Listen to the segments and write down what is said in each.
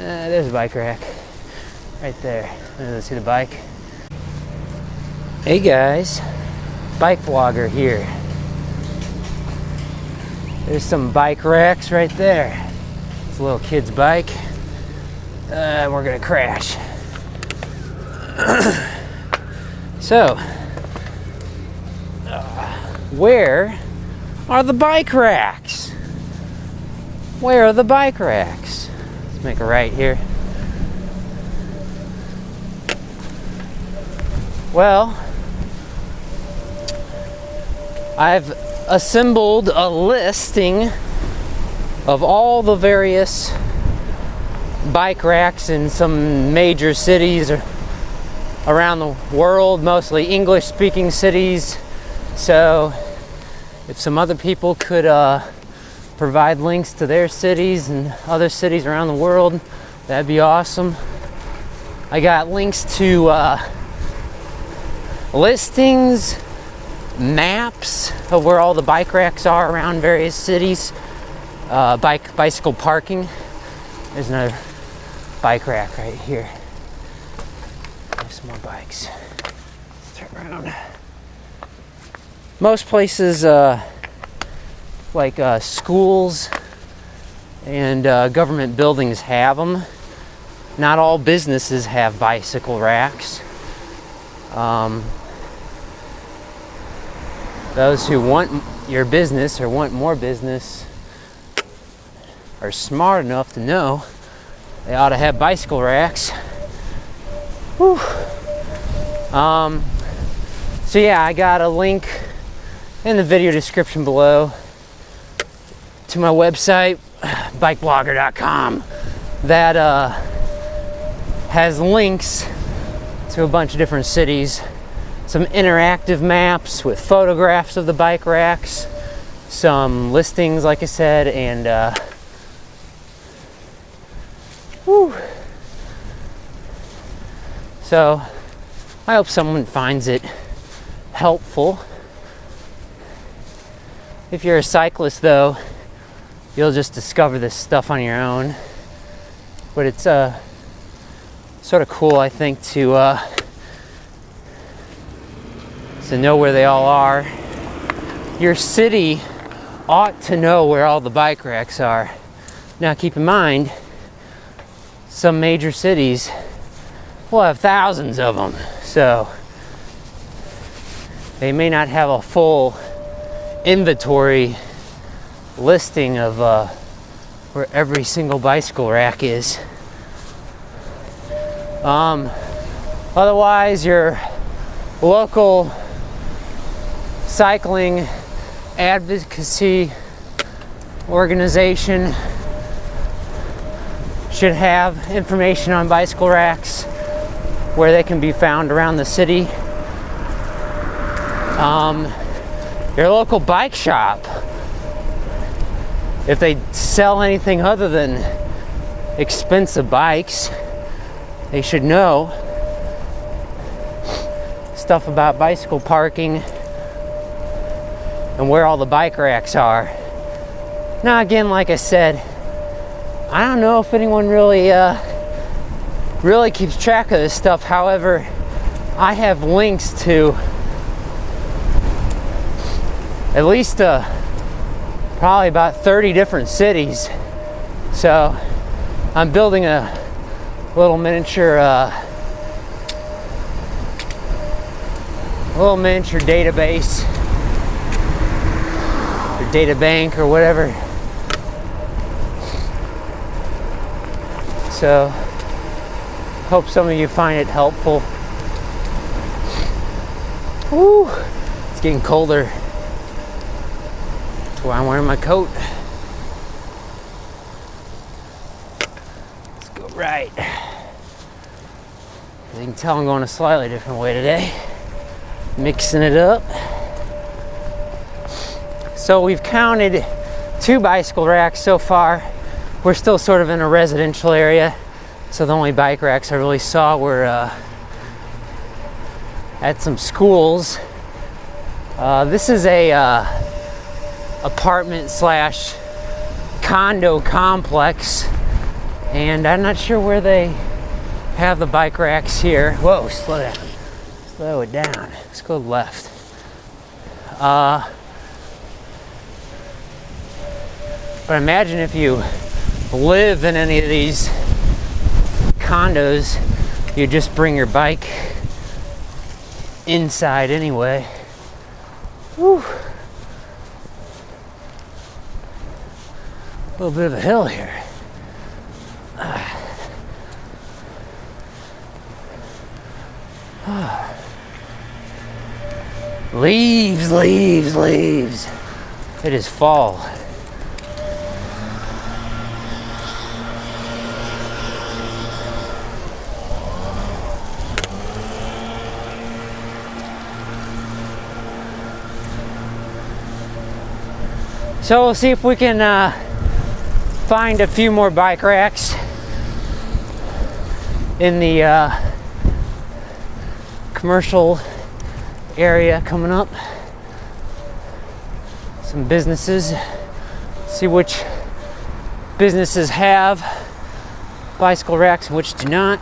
There's a bike rack right there. Let's see the bike. Hey guys, BikeBlogger here. There's some bike racks right there. It's a little kid's bike. We're gonna crash. So, where are the bike racks? Where are the bike racks? Let's make a right here. Well, I've assembled a listing of all the various bike racks in some major cities around the world, mostly English-speaking cities. So if some other people could provide links to their cities and other cities around the world, that'd be awesome. I got links to listings, maps of where all the bike racks are around various cities, bicycle parking. There's another bike rack right here. There's some more bikes. Let's turn around. Most places, like schools and government buildings have them. Not all businesses have bicycle racks. Those who want your business or want more business are smart enough to know they ought to have bicycle racks. Whew. So yeah, I got a link in the video description below to my website, BikeBlogger.com, that has links to a bunch of different cities. Some interactive maps with photographs of the bike racks, some listings, like I said, and so I hope someone finds it helpful. If you're a cyclist, though, you'll just discover this stuff on your own. But it's sort of cool, I think, to know where they all are. Your city ought to know where all the bike racks are. Now keep in mind, some major cities will have thousands of them, so they may not have a full inventory listing of where every single bicycle rack is. Otherwise, your local cycling advocacy organization should have information on bicycle racks, where they can be found around the city. Your local bike shop, if they sell anything other than expensive bikes, they should know stuff about bicycle parking and where all the bike racks are. Now again, like I said, I don't know if anyone really keeps track of this stuff. However, I have links to at least probably about 30 different cities. So I'm building a little miniature database or data bank or whatever. So hope some of you find it helpful. Woo, it's getting colder. That's why I'm wearing my coat. Let's go right. As you can tell, I'm going a slightly different way today. Mixing it up. So we've counted 2 bicycle racks so far. We're still sort of in a residential area, so the only bike racks I really saw were at some schools. This is a apartment slash condo complex And I'm not sure where they have the bike racks here. Whoa, slow down. Slow it down. Let's go left. But imagine if you live in any of these condos, you just bring your bike inside anyway. Whew. A little bit of a hill here. Leaves, leaves, leaves. It is fall. So we'll see if we can find a few more bike racks in the commercial area coming up. Some businesses. See which businesses have bicycle racks and which do not.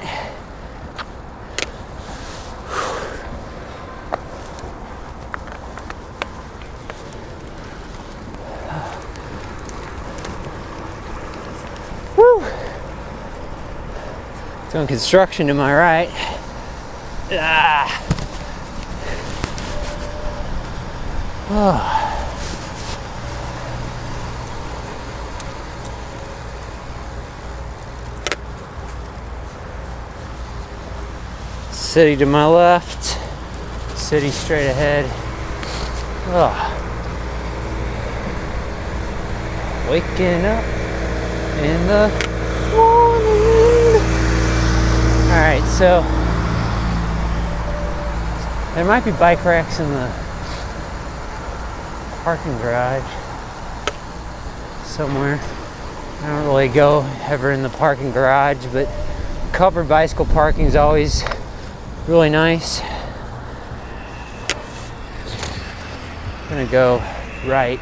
Woo! Doing construction to my right. Ah. Oh. City to my left, city straight ahead. Oh. Waking up in the morning. Alright, so there might be bike racks in the parking garage somewhere. I don't really go ever in the parking garage, but covered bicycle parking is always really nice. I'm gonna go right.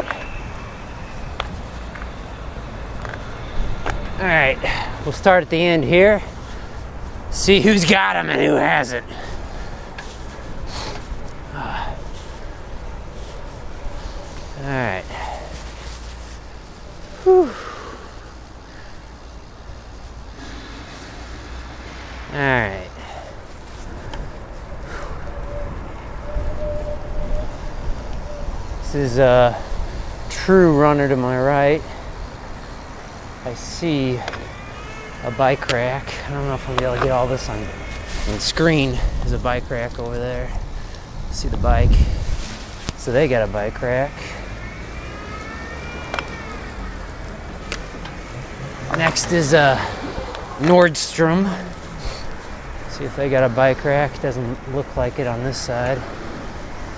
Alright, we'll start at the end here. See who's got them and who hasn't. Alright. Whew. Alright. This is a true runner to my right. I see a bike rack. I don't know if I'm gonna be able to get all this on screen. There's a bike rack over there. See the bike. So they got a bike rack. Next is Nordstrom. See if they got a bike rack. Doesn't look like it on this side.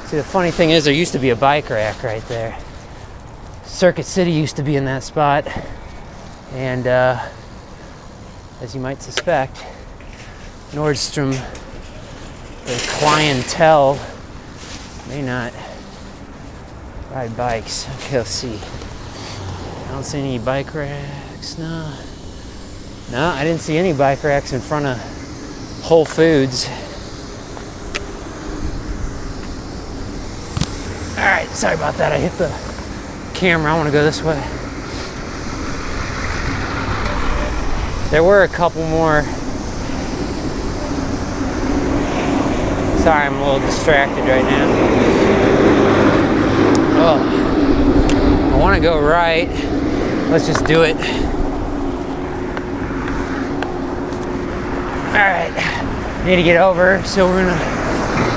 See, the funny thing is there used to be a bike rack right there. Circuit City used to be in that spot. And as you might suspect, Nordstrom, the clientele, may not ride bikes. Okay, let's see. I don't see any bike racks. No, I didn't see any bike racks in front of Whole Foods. Alright, sorry about that. I hit the camera. I want to go this way. There were a couple more. Sorry, I'm a little distracted right now. Oh, I want to go right. Let's just do it. Alright, need to get over, so we're gonna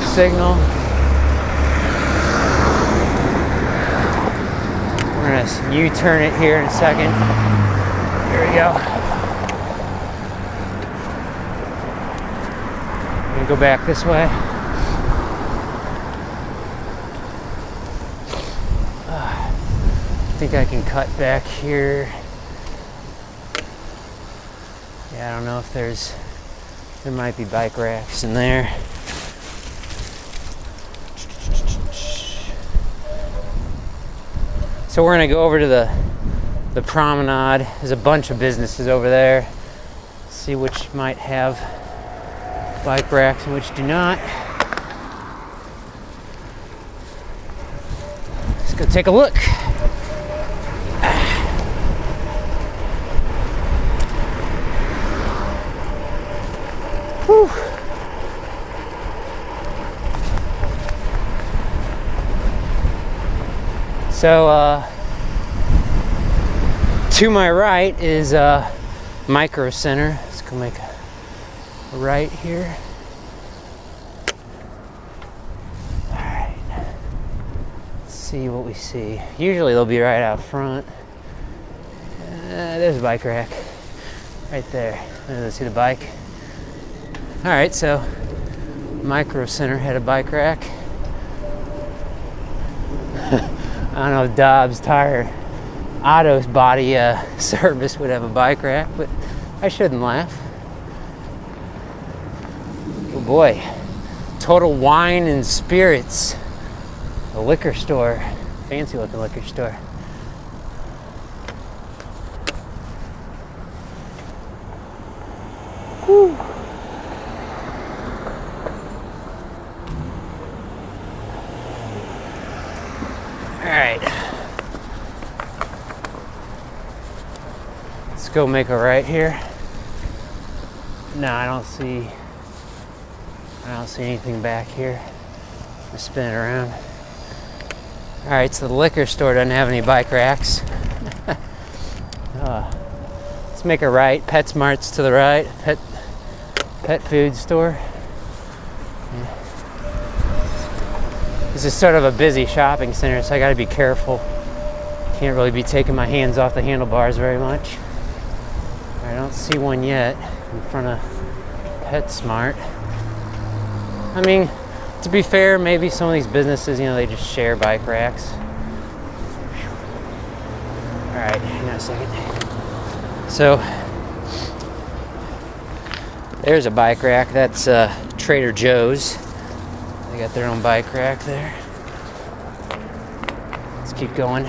signal. We're gonna U-turn it here in a second. Here we go. I'm gonna go back this way. I think I can cut back here. Yeah, I don't know if there might be bike racks in there. So we're gonna go over to the promenade. There's a bunch of businesses over there. See which might have bike racks and which do not. Let's go take a look. Whew. So, to my right is Micro Center. Let's go make a right here. Alright. Let's see what we see. Usually they'll be right out front. There's a bike rack. Right there. Let's see the bike. Alright, so Micro Center had a bike rack. I don't know if Dobbs Tire Auto's body service would have a bike rack, but I shouldn't laugh. Oh boy, Total Wine and Spirits, a liquor store, fancy looking liquor store. Whew. All right. Let's go make a right here. No, I don't see anything back here. Just spin it around. All right, so the liquor store doesn't have any bike racks. Let's make a right. PetSmart's to the right. Pet food store. Yeah. This is sort of a busy shopping center, so I got to be careful. Can't really be taking my hands off the handlebars very much. I don't see one yet in front of PetSmart. I mean, to be fair, maybe some of these businesses, you know, they just share bike racks. All right, hang on a second. So, there's a bike rack. That's Trader Joe's. They got their own bike rack there. Let's keep going.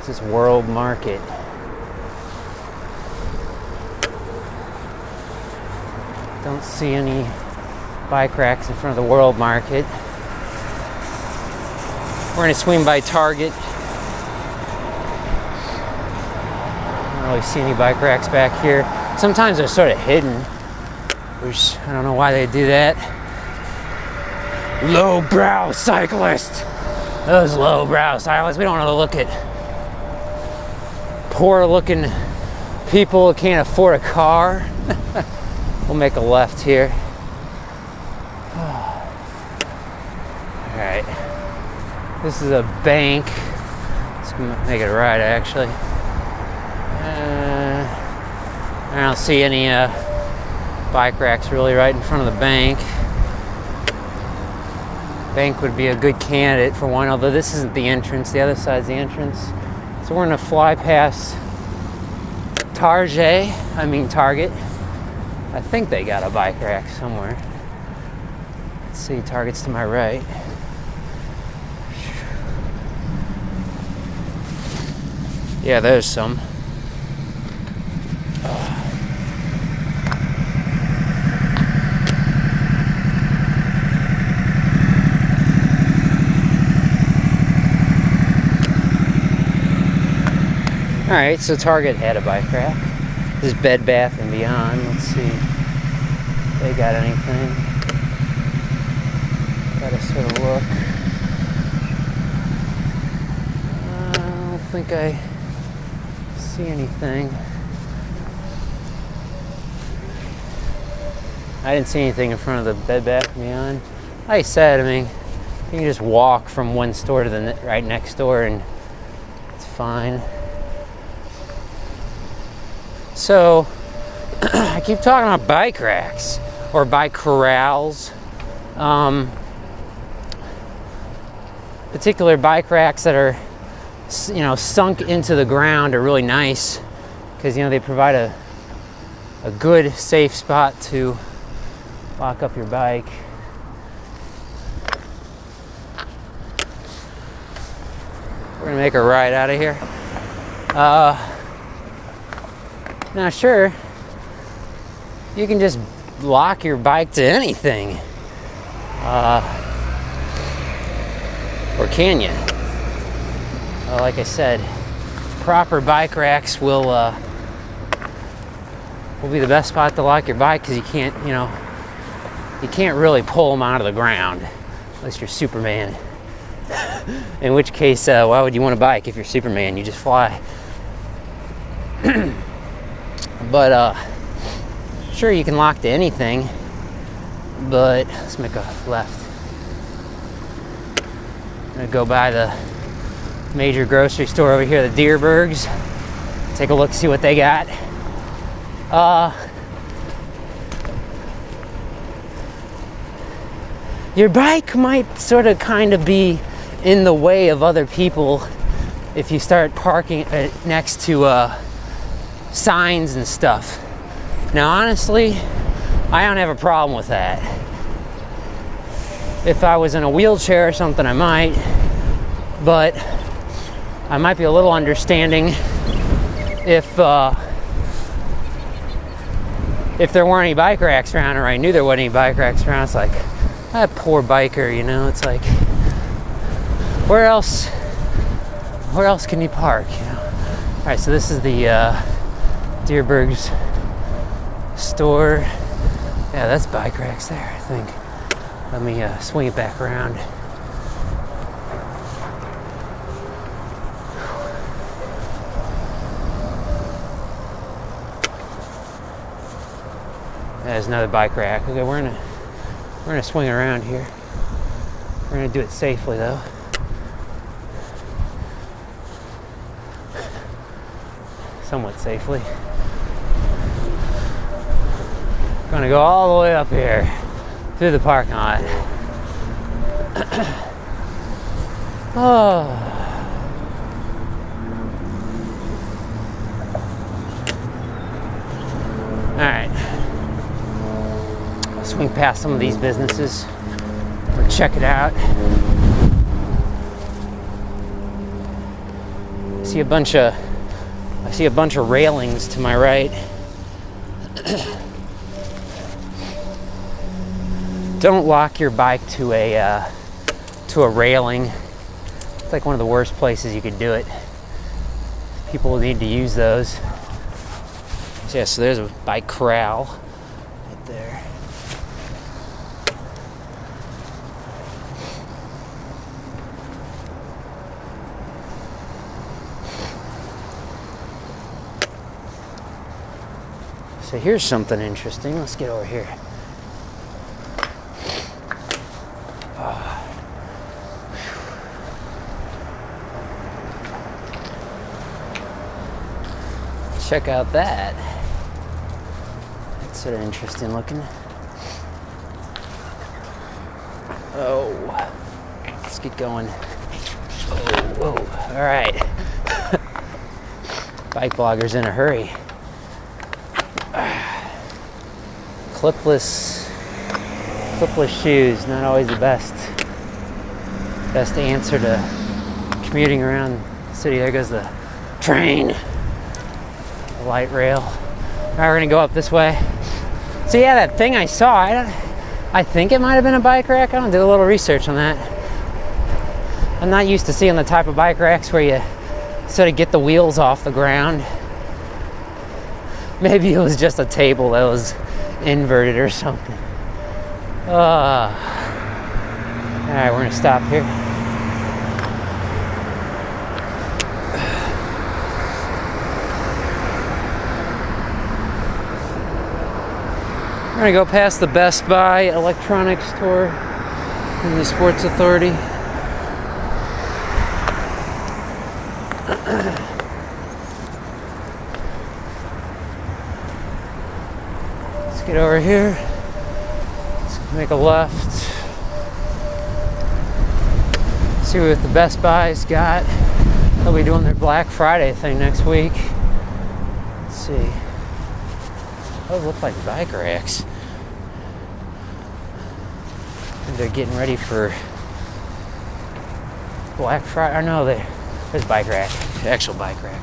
This is World Market. Don't see any bike racks in front of the World Market. We're gonna swing by Target. I don't really see any bike racks back here. Sometimes they're sort of hidden, which I don't know why they do that. Lowbrow cyclist. Those lowbrow cyclists. We don't want to look at poor looking people who can't afford a car. We'll make a left here. Alright. This is a bank. Let's make it right actually. I don't see any bike racks really right in front of the bank. Bank would be a good candidate for one, although this isn't the entrance, the other side's the entrance. So we're gonna fly past Target. I think they got a bike rack somewhere. Let's see, Target's to my right. Yeah, there's some. Alright, so Target had a bike rack. This is Bed Bath & Beyond. Let's see if they got anything. Gotta sort of look. I don't think I see anything. I didn't see anything in front of the Bed Bath & Beyond. Like I said, I mean, you can just walk from one store to the right next door and it's fine. So, I keep talking about bike racks or bike corrals. Particular bike racks that are, you know, sunk into the ground are really nice because, you know, they provide a good, safe spot to lock up your bike. We're gonna make a ride out of here. Now sure, you can just lock your bike to anything. Or can you? Like I said, proper bike racks will be the best spot to lock your bike, because you can't really pull them out of the ground unless you're Superman. In which case, why would you want a bike if you're Superman? You just fly. But sure, you can lock to anything, but let's make a left. I'm gonna go by the major grocery store over here, the Deerbergs. Take a look, see what they got. Your bike might sort of kind of be in the way of other people if you start parking next to signs and stuff. Now honestly, I don't have a problem with that. If I was in a wheelchair or something, I might, but I might be a little understanding if there weren't any bike racks around, or I knew there wasn't any bike racks around. It's like, that poor biker, you know, it's like, where else can you park, you know? All right, so this is the Deerberg's store. Yeah, that's bike racks there, I think. Let me swing it back around. There's another bike rack. Okay, we're gonna swing around here. We're gonna do it safely though. Somewhat safely. Gonna go all the way up here through the parking lot. Oh. All right. I'll swing past some of these businesses. We'll check it out. I see a bunch of railings to my right. Don't lock your bike to a railing. It's like one of the worst places you could do it. People need to use those. Yeah, so there's a bike corral right there. So here's something interesting. Let's get over here. Check out that. That's sort of interesting looking. Oh, let's get going. Oh, whoa, all right. BikeBlogger's in a hurry. Clipless shoes, not always the best answer to commuting around the city. There goes the train. Light rail. All right, we're gonna go up this way. So yeah, that thing I saw, I think it might have been a bike rack. I don't do a little research on that. I'm not used to seeing the type of bike racks where you sort of get the wheels off the ground. Maybe it was just a table that was inverted or something. All right, we're gonna stop here. We're gonna go past the Best Buy electronics store and the Sports Authority. Let's get over here. Let's make a left. See what the Best Buy's got. They'll be doing their Black Friday thing next week. Let's see. Those look like bike racks. They're getting ready for Black Friday. Or no, There's bike rack, actual bike rack.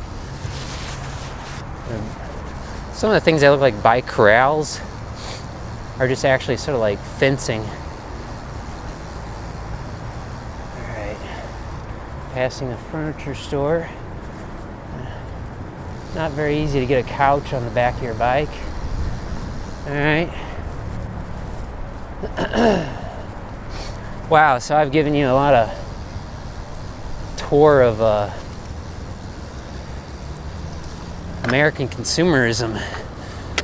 Some of the things that look like bike corrals are just actually sort of like fencing. Alright. Passing a furniture store. Not very easy to get a couch on the back of your bike. Alright. Wow, so I've given you a lot of tour of American consumerism.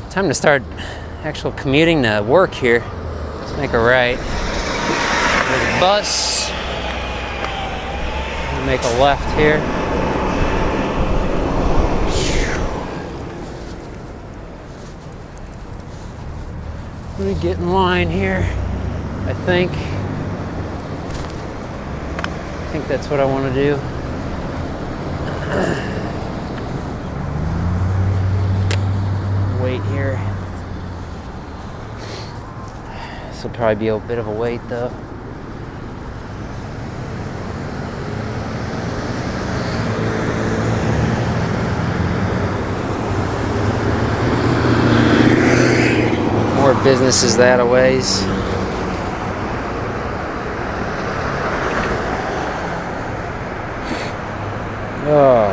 Time to start actual commuting to work here. Let's make a right. There's a bus. We'll make a left here. Let me get in line here. I think that's what I want to do. Wait here. This will probably be a bit of a wait though. More businesses that a ways. Oh,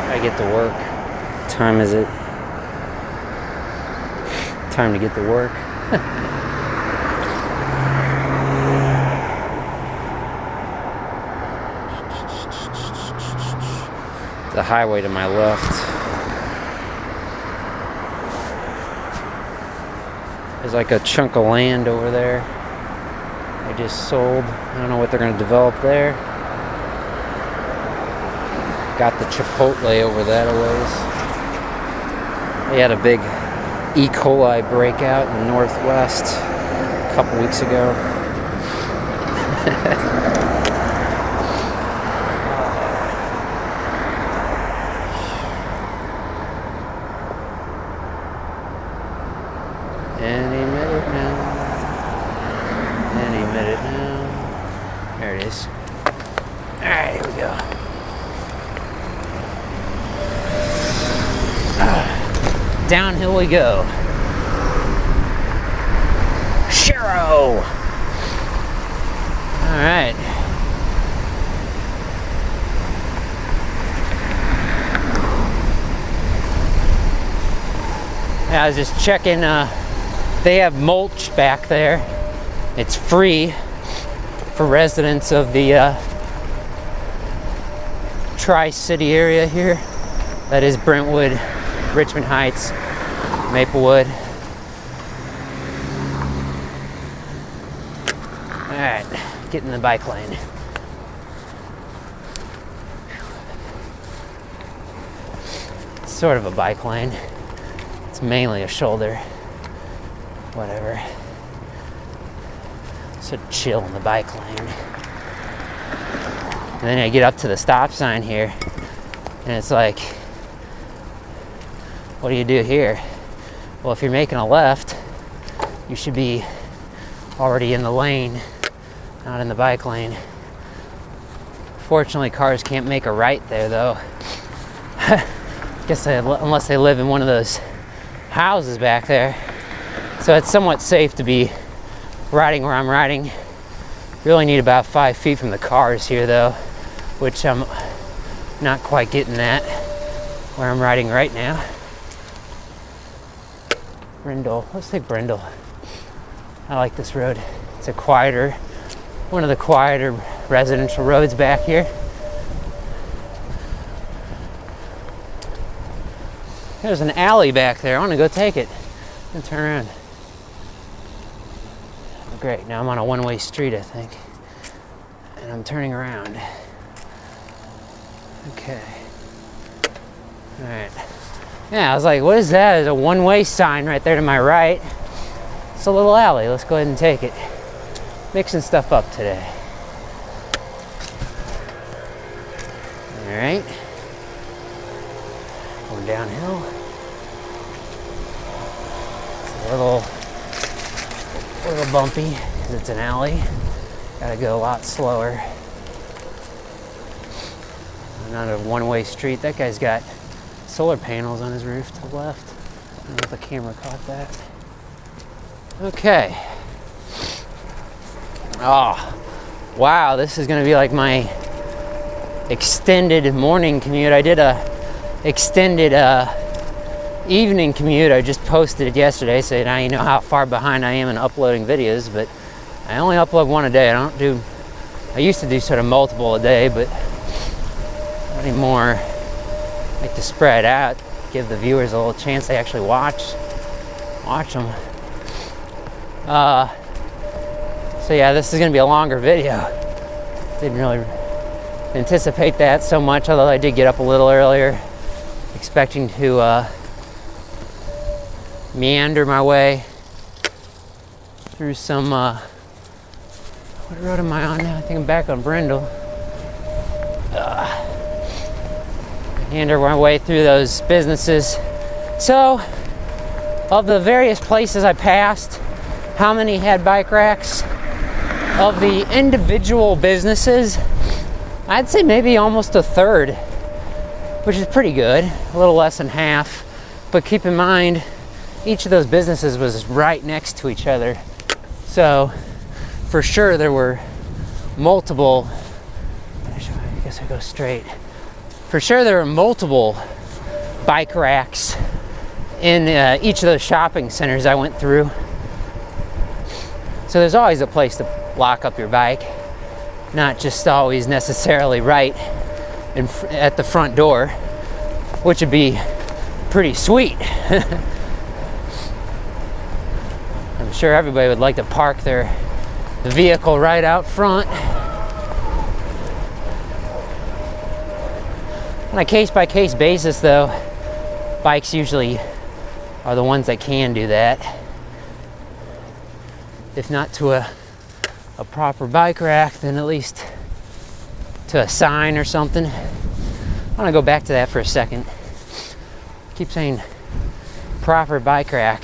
I get to work. What time is it? Time to get to work. The highway to my left. There's like a chunk of land over there I just sold. I don't know what they're going to develop there. Got the Chipotle over that a ways. They had a big E. coli breakout in the Northwest a couple weeks ago. Any minute now. Any minute now. There it is. Alright, here we go. Downhill we go. Shiro! Alright. Yeah, I was just checking, they have mulch back there. It's free for residents of the Tri-City area here. That is Brentwood, Richmond Heights, Maplewood. Alright, get in the bike lane. It's sort of a bike lane. It's mainly a shoulder. Whatever. So chill in the bike lane. And then I get up to the stop sign here, and it's like, what do you do here? Well, if you're making a left, you should be already in the lane, not in the bike lane. Fortunately, cars can't make a right there, though. Guess unless they live in one of those houses back there. So it's somewhat safe to be riding where I'm riding. Really need about 5 feet from the cars here, though, which I'm not quite getting at where I'm riding right now. Brindle. Let's take Brindle. I like this road. It's a quieter, one of the quieter residential roads back here. There's an alley back there. I want to go take it and turn around. Great. Now I'm on a one-way street, I think. And I'm turning around. Okay. All right. Yeah, I was like, what is that? There's a one-way sign right there to my right. It's a little alley. Let's go ahead and take it. Mixing stuff up today. All right. Going downhill. It's a little bumpy because it's an alley. Gotta go a lot slower. Not a one-way street. That guy's got solar panels on his roof to the left. I don't know if the camera caught that. Okay. Oh, wow, this is gonna be like my extended morning commute. I did a extended evening commute. I just posted it yesterday, so now you know how far behind I am in uploading videos, but I only upload one a day. I used to do sort of multiple a day, but not anymore. I like to spread out, give the viewers a little chance to actually watch them. So yeah, this is gonna be a longer video. Didn't really anticipate that so much, although I did get up a little earlier, expecting to meander my way through some, what road am I on now? I think I'm back on Brindle. Meander my way through those businesses. So, of the various places I passed, how many had bike racks? Of the individual businesses, I'd say maybe almost a third, which is pretty good, a little less than half. But keep in mind, each of those businesses was right next to each other. So for sure there were multiple, I guess I go straight. For sure there were multiple bike racks in each of those shopping centers I went through. So there's always a place to lock up your bike, not just always necessarily right at the front door, which would be pretty sweet. I'm sure everybody would like to park the vehicle right out front. On a case-by-case basis, though, bikes usually are the ones that can do that. If not to a proper bike rack, then at least to a sign or something. I want to go back to that for a second. I keep saying proper bike rack.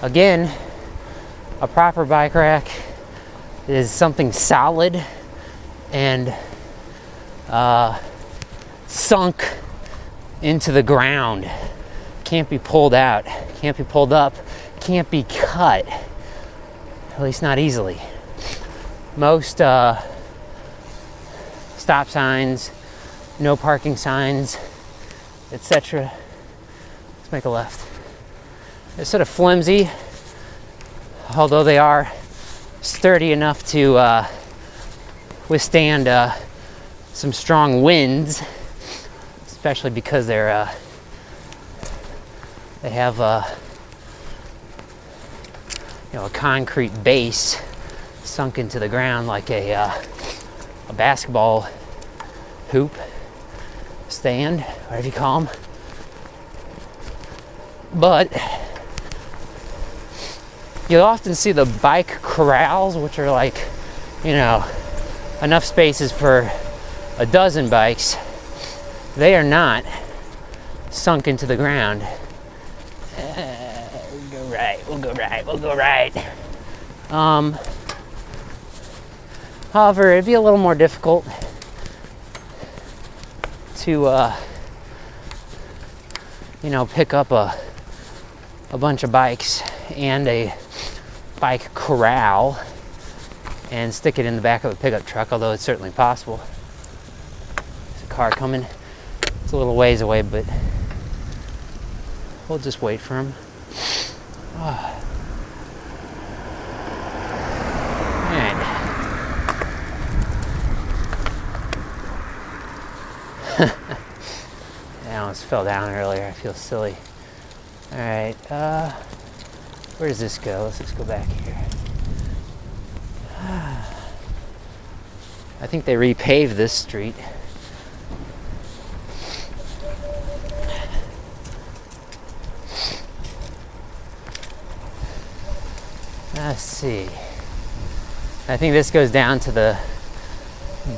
Again, a proper bike rack is something solid and sunk into the ground. Can't be pulled out, can't be pulled up, can't be cut, at least not easily. Most stop signs, no parking signs, etc. Let's make a left. They're sort of flimsy, although they are sturdy enough to withstand some strong winds, especially because they have a concrete base sunk into the ground like a basketball hoop stand, whatever you call them. But you'll often see the bike corrals, which are like, enough spaces for a dozen bikes. They are not sunk into the ground. We'll go right. However, it'd be a little more difficult to, pick up a bunch of bikes and a bike corral and stick it in the back of a pickup truck, although it's certainly possible. There's a car coming. It's a little ways away, but we'll just wait for him. Oh. I almost fell down earlier. I feel silly. All right, where does this go? Let's just go back here. I think they repaved this street. Let's see. I think this goes down to the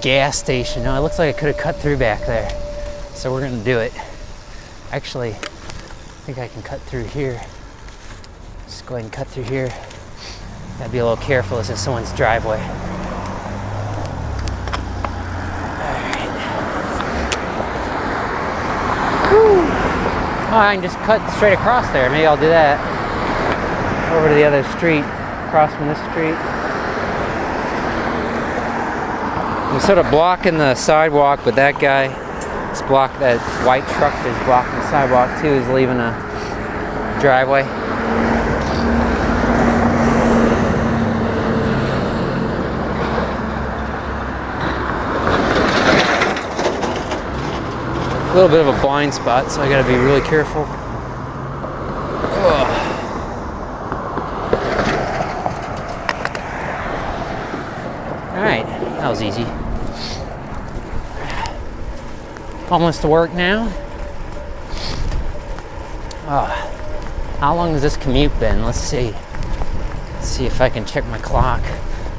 gas station. No, it looks like I could have cut through back there. So we're gonna do it. Actually, I think I can cut through here. Just go ahead and cut through here. Gotta be a little careful. This is someone's driveway. Alright. Oh, I can just cut straight across there. Maybe I'll do that. Over to the other street, across from this street. I'm sort of blocking the sidewalk, but that guy is that white truck is blocking the sidewalk too, is leaving a driveway. A little bit of a blind spot, so I gotta be really careful. Ugh. Alright, that was easy. Almost to work now. How long has this commute been? Let's see. Let's see if I can check my clock.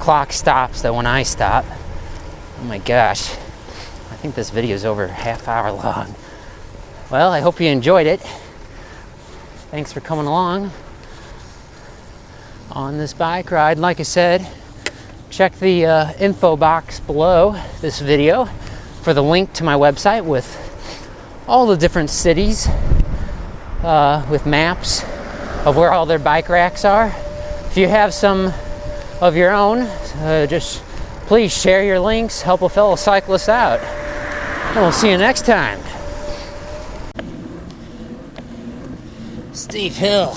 Clock stops though when I stop. Oh my gosh. I think this video is over a half hour long. Well, I hope you enjoyed it. Thanks for coming along on this bike ride. Like I said, check the info box below this video for the link to my website with all the different cities with maps of where all their bike racks are. If you have some of your own, just please share your links, help a fellow cyclist out. And we'll see you next time. Steep hill.